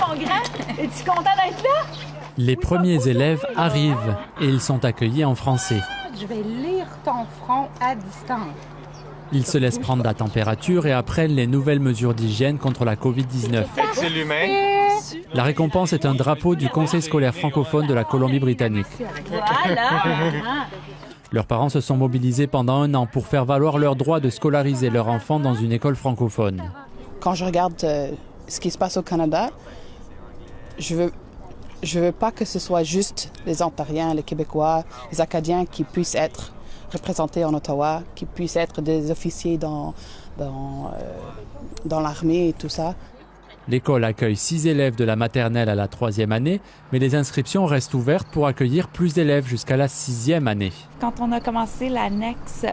ton grand? Es-tu content d'être là? Les premiers élèves arrivent et ils sont accueillis en français. Je vais lire ton front à distance. Ils se laissent prendre la température et apprennent les nouvelles mesures d'hygiène contre la COVID-19. C'est l'humain. La récompense est un drapeau du Conseil scolaire francophone de la Colombie-Britannique. Voilà! Leurs parents se sont mobilisés pendant 1 an pour faire valoir leur droit de scolariser leur enfant dans une école francophone. Quand je regarde ce qui se passe au Canada, je veux pas que ce soit juste les Ontariens, les Québécois, les Acadiens qui puissent être représentés en Ottawa, qui puissent être des officiers dans l'armée et tout ça. L'école accueille 6 élèves de la maternelle à la 3e année, mais les inscriptions restent ouvertes pour accueillir plus d'élèves jusqu'à la 6e année. Quand on a commencé l'annexe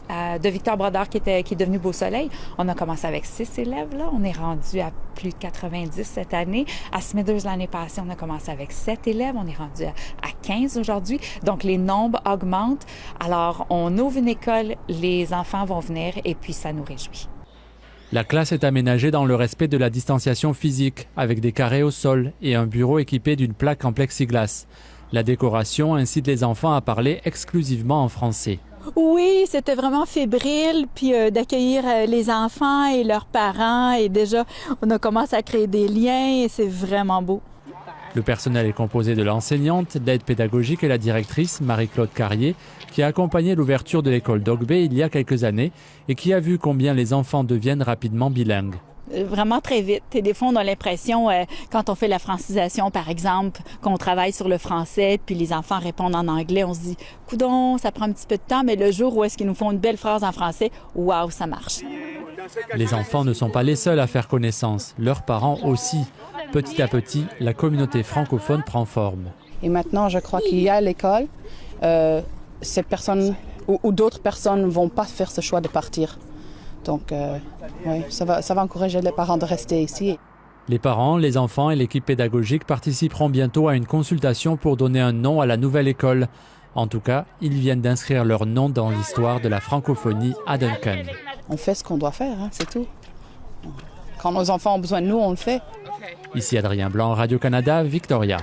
de Victor Brodeur qui est devenu Beau Soleil, on a commencé avec 6 élèves. Là. On est rendu à plus de 90 cette année. À Smithers, l'année passée, on a commencé avec 7 élèves. On est rendu à 15 aujourd'hui. Donc, les nombres augmentent. Alors, on ouvre une école, les enfants vont venir et puis ça nous réjouit. La classe est aménagée dans le respect de la distanciation physique, avec des carrés au sol et un bureau équipé d'une plaque en plexiglas. La décoration incite les enfants à parler exclusivement en français. Oui, c'était vraiment fébrile, puis d'accueillir les enfants et leurs parents. Et déjà, on a commencé à créer des liens et c'est vraiment beau. Le personnel est composé de l'enseignante, l'aide pédagogique et la directrice, Marie-Claude Carrier, qui a accompagné l'ouverture de l'école d'Ogbay il y a quelques années et qui a vu combien les enfants deviennent rapidement bilingues. Vraiment très vite. Et des fois, on a l'impression, quand on fait la francisation, par exemple, qu'on travaille sur le français, puis les enfants répondent en anglais, on se dit « Coudon, ça prend un petit peu de temps, mais le jour où est-ce qu'ils nous font une belle phrase en français, waouh, ça marche. » Les enfants ne sont pas les seuls à faire connaissance, leurs parents aussi. Petit à petit, la communauté francophone prend forme. Et maintenant, je crois qu'il y a l'école. Ces personnes ou d'autres personnes ne vont pas faire ce choix de partir. Donc, ouais, ça va encourager les parents de rester ici. Les parents, les enfants et l'équipe pédagogique participeront bientôt à une consultation pour donner un nom à la nouvelle école. En tout cas, ils viennent d'inscrire leur nom dans l'histoire de la francophonie à Duncan. On fait ce qu'on doit faire, hein, c'est tout. Quand nos enfants ont besoin de nous, on le fait. Ici Adrien Blanc, Radio-Canada, Victoria.